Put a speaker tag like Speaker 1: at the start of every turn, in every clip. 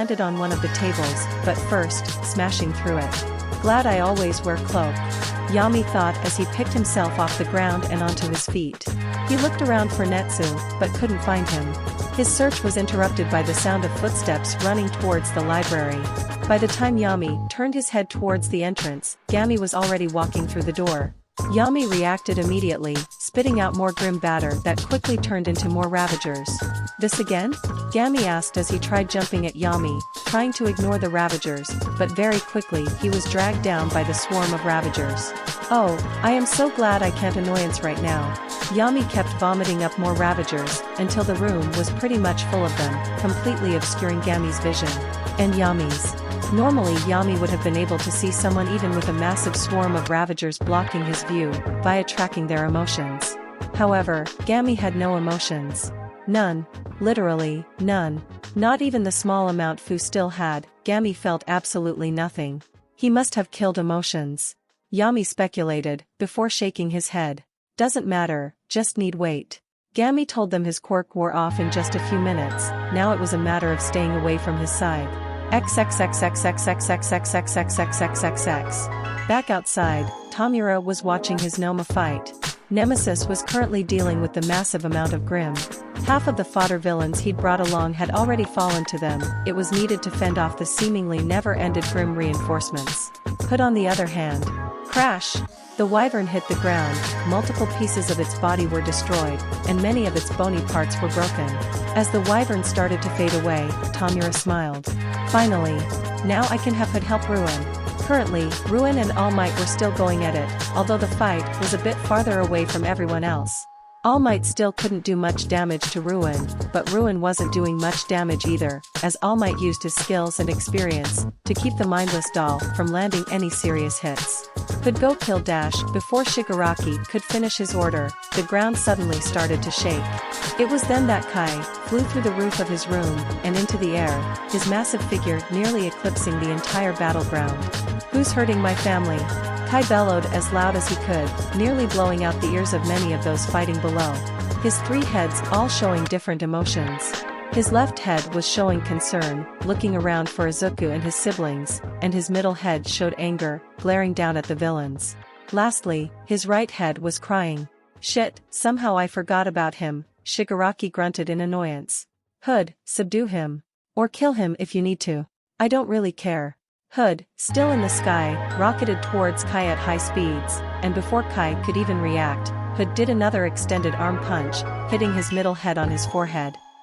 Speaker 1: landed on one of the tables, but first, smashing through it. Glad I always wear cloak, Yami thought as he picked himself off the ground and onto his feet. He looked around for Netsu, but couldn't find him. His search was interrupted by the sound of footsteps running towards the library. By the time Yami turned his head towards the entrance, Gami was already walking through the door. Yami reacted immediately, spitting out more grim batter that quickly turned into more ravagers. This again? Gami asked as he tried jumping at Yami, trying to ignore the ravagers, but very quickly he was dragged down by the swarm of ravagers. Oh, I am so glad I can't annoyance right now. Yami kept vomiting up more ravagers, until the room was pretty much full of them, completely obscuring Gami's vision. And Yami's. Normally Yami would have been able to see someone even with a massive swarm of ravagers blocking his view, via tracking their emotions. However, Gami had no emotions. None. Literally, none. Not even the small amount Fu still had. Gami felt absolutely nothing. He must have killed emotions. Yami speculated, before shaking his head. Doesn't matter, just need wait. Gami told them his quirk wore off in just a few minutes, now it was a matter of staying away from his side. XXXXXXXXXXXXXXXX. Back outside, Tamura was watching his Noma fight. Nemesis was currently dealing with the massive amount of Grim. Half of the fodder villains he'd brought along had already fallen to them, it was needed to fend off the seemingly never-ended Grim reinforcements. Hood on the other hand. Crash! The wyvern hit the ground, multiple pieces of its body were destroyed, and many of its bony parts were broken. As the wyvern started to fade away, Tamura smiled. Finally. Now I can have Hood help Ruin. Currently, Ruin and All Might were still going at it, although the fight was a bit farther away from everyone else. All Might still couldn't do much damage to Ruin, but Ruin wasn't doing much damage either, as All Might used his skills and experience to keep the mindless doll from landing any serious hits. Could go kill Dash before Shigaraki could finish his order, the ground suddenly started to shake. It was then that Kai flew through the roof of his room and into the air, his massive figure nearly eclipsing the entire battleground. Who's hurting my family? Kai bellowed as loud as he could, nearly blowing out the ears of many of those fighting below. His three heads all showing different emotions. His left head was showing concern, looking around for Izuku and his siblings, and his middle head showed anger, glaring down at the villains. Lastly, his right head was crying. Shit, somehow I forgot about him, Shigaraki grunted in annoyance. Hood, subdue him. Or kill him if you need to. I don't really care. Hood, still in the sky, rocketed towards Kai at high speeds, and before Kai could even react, Hood did another extended arm punch, hitting his middle head on his forehead.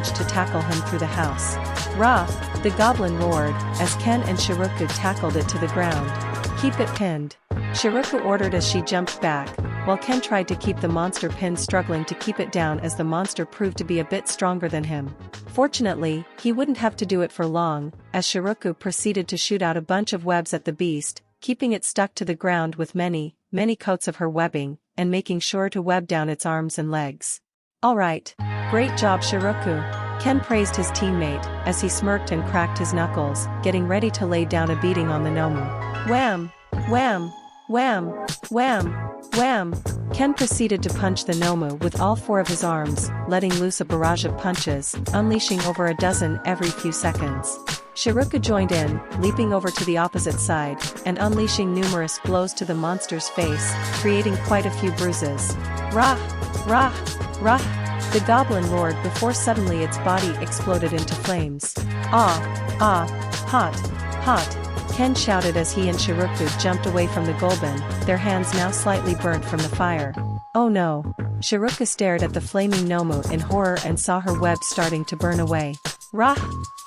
Speaker 1: managed to tackle him through the house. Rah! The goblin roared, as Ken and Shiroku tackled it to the ground. Keep it pinned. Shiroku ordered as she jumped back, while Ken tried to keep the monster pinned, struggling to keep it down as the monster proved to be a bit stronger than him. Fortunately, he wouldn't have to do it for long, as Shiroku proceeded to shoot out a bunch of webs at the beast, keeping it stuck to the ground with many coats of her webbing, and making sure to web down its arms and legs. Alright. Great job, Shiroku. Ken praised his teammate, as he smirked and cracked his knuckles, getting ready to lay down a beating on the Nomu. Wham! Wham! Wham! Wham! Wham! Ken proceeded to punch the Nomu with all 4 of his arms, letting loose a barrage of punches, unleashing over a dozen every few seconds. Shiroku joined in, leaping over to the opposite side, and unleashing numerous blows to the monster's face, creating quite a few bruises. Rah! Rah! Rah! The goblin roared before suddenly its body exploded into flames. Ah! Ah! Hot! Hot! Ken shouted as he and Shiroku jumped away from the Golban, their hands now slightly burnt from the fire. Oh no! Shiroku stared at the flaming Nomu in horror and saw her web starting to burn away. Rah!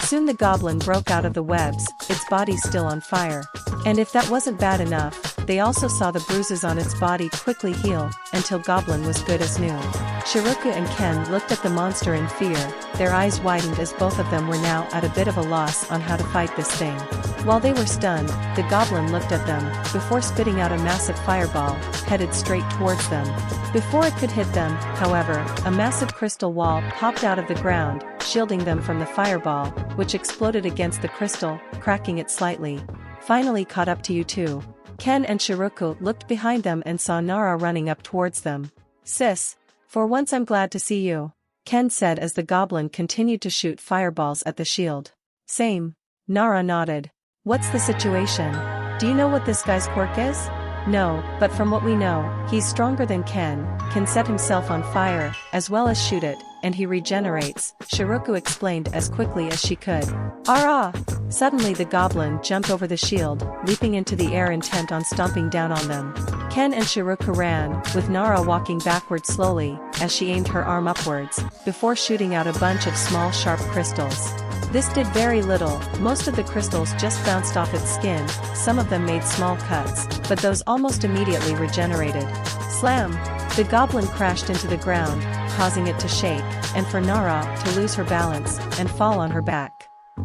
Speaker 1: Soon the goblin broke out of the webs, its body still on fire. And if that wasn't bad enough, they also saw the bruises on its body quickly heal, until Goblin was good as new. Shiroku and Ken looked at the monster in fear, their eyes widened as both of them were now at a bit of a loss on how to fight this thing. While they were stunned, the goblin looked at them, before spitting out a massive fireball, headed straight towards them. Before it could hit them, however, a massive crystal wall popped out of the ground, shielding them from the fireball, which exploded against the crystal, cracking it slightly. Finally caught up to you two. Ken and Shiroku looked behind them and saw Nara running up towards them. Sis. For once I'm glad to see you, Ken said as the goblin continued to shoot fireballs at the shield. Same. Nara nodded. What's the situation? Do you know what this guy's quirk is? No, but from what we know, he's stronger than Ken, can set himself on fire, as well as shoot it, and he regenerates, Shiroku explained as quickly as she could. Ara! Suddenly the goblin jumped over the shield, leaping into the air intent on stomping down on them. Ken and Shiroku ran, with Nara walking backward slowly, as she aimed her arm upwards, before shooting out a bunch of small sharp crystals. This did very little, most of the crystals just bounced off its skin, some of them made small cuts, but those almost immediately regenerated. Slam! The goblin crashed into the ground, causing it to shake, and for Nara to lose her balance, and fall on her back.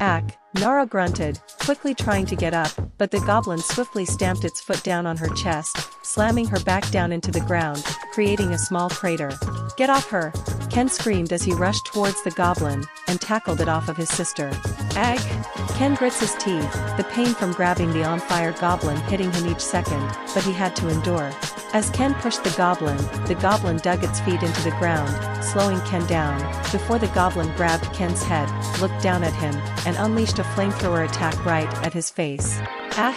Speaker 1: Ack! Nara grunted, quickly trying to get up, but the goblin swiftly stamped its foot down on her chest, slamming her back down into the ground, creating a small crater. Get off her! Ken screamed as he rushed towards the goblin, and tackled it off of his sister. Ag! Ken grits his teeth, the pain from grabbing the on-fire goblin hitting him each second, but he had to endure. As Ken pushed the goblin dug its feet into the ground, slowing Ken down, before the goblin grabbed Ken's head, looked down at him, and unleashed a flamethrower attack right at his face. Ah!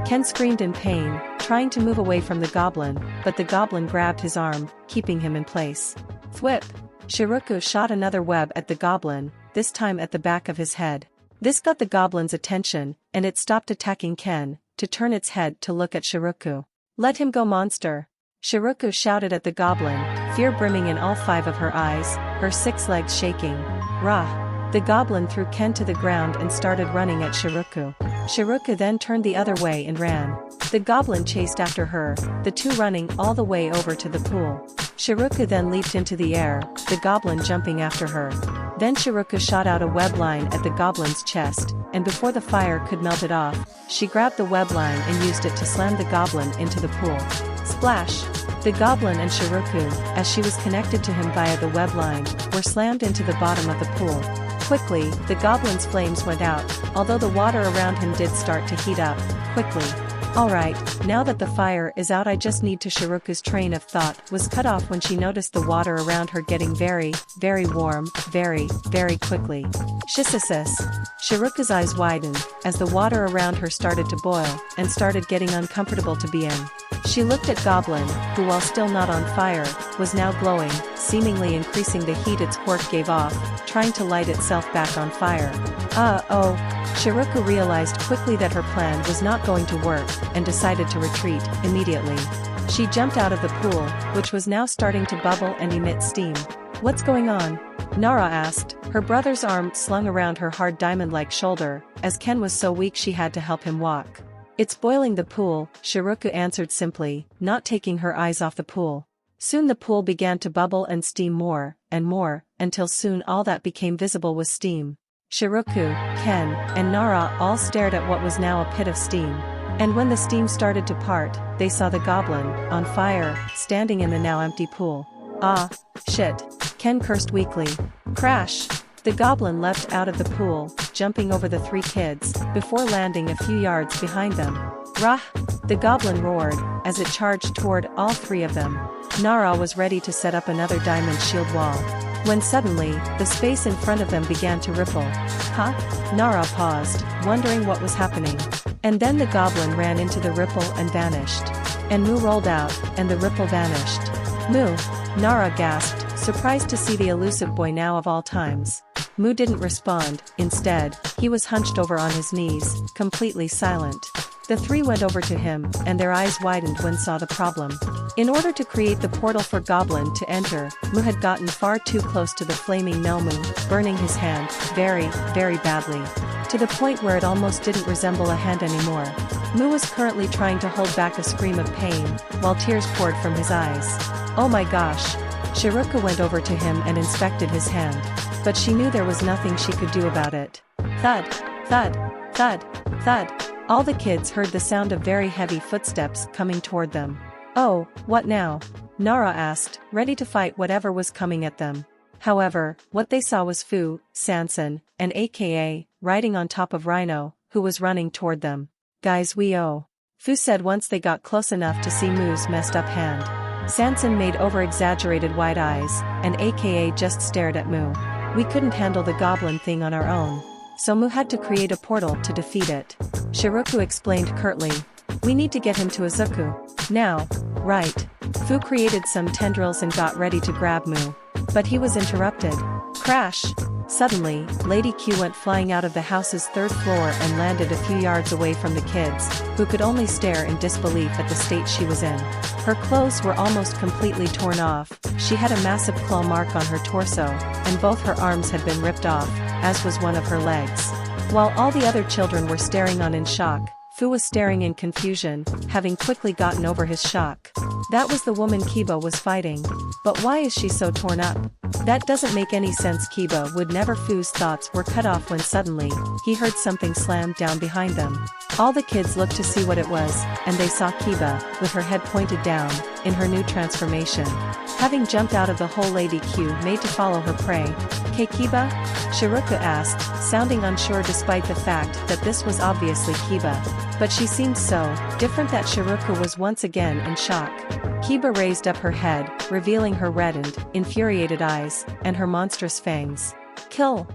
Speaker 1: Ken screamed in pain, trying to move away from the goblin, but the goblin grabbed his arm, keeping him in place. Thwip! Shiroku shot another web at the goblin, this time at the back of his head. This got the goblin's attention, and it stopped attacking Ken, to turn its head to look at Shiroku. Let him go, monster! Shiroku shouted at the goblin, fear brimming in all 5 of her eyes, her 6 legs shaking. Rah! The goblin threw Ken to the ground and started running at Shiroku. Shiroku then turned the other way and ran. The goblin chased after her, the two running all the way over to the pool. Shiroku then leaped into the air, the goblin jumping after her. Then Shiroku shot out a web line at the goblin's chest, and before the fire could melt it off, she grabbed the web line and used it to slam the goblin into the pool. Splash! The goblin and Shiroku, as she was connected to him via the web line, were slammed into the bottom of the pool. Quickly, the goblin's flames went out, although the water around him did start to heat up, quickly. Alright, now that the fire is out, I just need to. Shiroku's train of thought was cut off when she noticed the water around her getting very, very warm, very, very quickly. Shissisis. Shiroku's eyes widened, as the water around her started to boil, and started getting uncomfortable to be in. She looked at Goblin, who while still not on fire, was now glowing, seemingly increasing the heat its quirk gave off, trying to light itself back on fire. Oh. Shiroku realized quickly that her plan was not going to work, and decided to retreat, immediately. She jumped out of the pool, which was now starting to bubble and emit steam. What's going on? Nara asked, her brother's arm slung around her hard diamond-like shoulder, as Ken was so weak she had to help him walk. It's boiling the pool, Shiroku answered simply, not taking her eyes off the pool. Soon the pool began to bubble and steam more, and more, until soon all that became visible was steam. Shiroku, Ken, and Nara all stared at what was now a pit of steam. And when the steam started to part, they saw the goblin, on fire, standing in the now empty pool. Ah, shit. Ken cursed weakly. Crash! The goblin leapt out of the pool, jumping over the 3 kids, before landing a few yards behind them. Rah! The goblin roared, as it charged toward all 3 of them. Nara was ready to set up another diamond shield wall. When suddenly, the space in front of them began to ripple. Huh? Nara paused, wondering what was happening. And then the goblin ran into the ripple and vanished. And Moo rolled out, and the ripple vanished. Moo! Nara gasped, surprised to see the elusive boy now of all times. Moo didn't respond, instead, he was hunched over on his knees, completely silent. The 3 went over to him, and their eyes widened when saw the problem. In order to create the portal for Goblin to enter, Moo had gotten far too close to the flaming Melmu, burning his hand, very, very badly. To the point where it almost didn't resemble a hand anymore. Moo was currently trying to hold back a scream of pain, while tears poured from his eyes. Oh my gosh! Shiroku went over to him and inspected his hand. But she knew there was nothing she could do about it. Thud! Thud! Thud! Thud! All the kids heard the sound of very heavy footsteps coming toward them. Oh, what now? Nara asked, ready to fight whatever was coming at them. However, what they saw was Fu, Sanson, and aka, riding on top of Rhino, who was running toward them. Guys, Fu said once they got close enough to see Moo's messed up hand. Sanson made over-exaggerated wide eyes, and aka just stared at Moo. We couldn't handle the goblin thing on our own. So Moo had to create a portal to defeat it. Shiroku explained curtly. We need to get him to Izuku. Now. Right. Fu created some tendrils and got ready to grab Moo. But he was interrupted. Crash! Suddenly, Lady Q went flying out of the house's third floor and landed a few yards away from the kids, who could only stare in disbelief at the state she was in. Her clothes were almost completely torn off, she had a massive claw mark on her torso, and both her arms had been ripped off, as was one of her legs. While all the other children were staring on in shock, Fu was staring in confusion, having quickly gotten over his shock. That was the woman Kiba was fighting. But why is she so torn up? That doesn't make any sense. Kiba would never. Fu's thoughts were cut off when suddenly, he heard something slammed down behind them. All the kids looked to see what it was, and they saw Kiba, with her head pointed down, in her new transformation. Having jumped out of the hole, Lady Q made to follow her prey. "K Kiba?" Shiruka asked, sounding unsure despite the fact that this was obviously Kiba. But she seemed so different that Shiruka was once again in shock. Kiba raised up her head, revealing her reddened, infuriated eyes, and her monstrous fangs. "Kill!"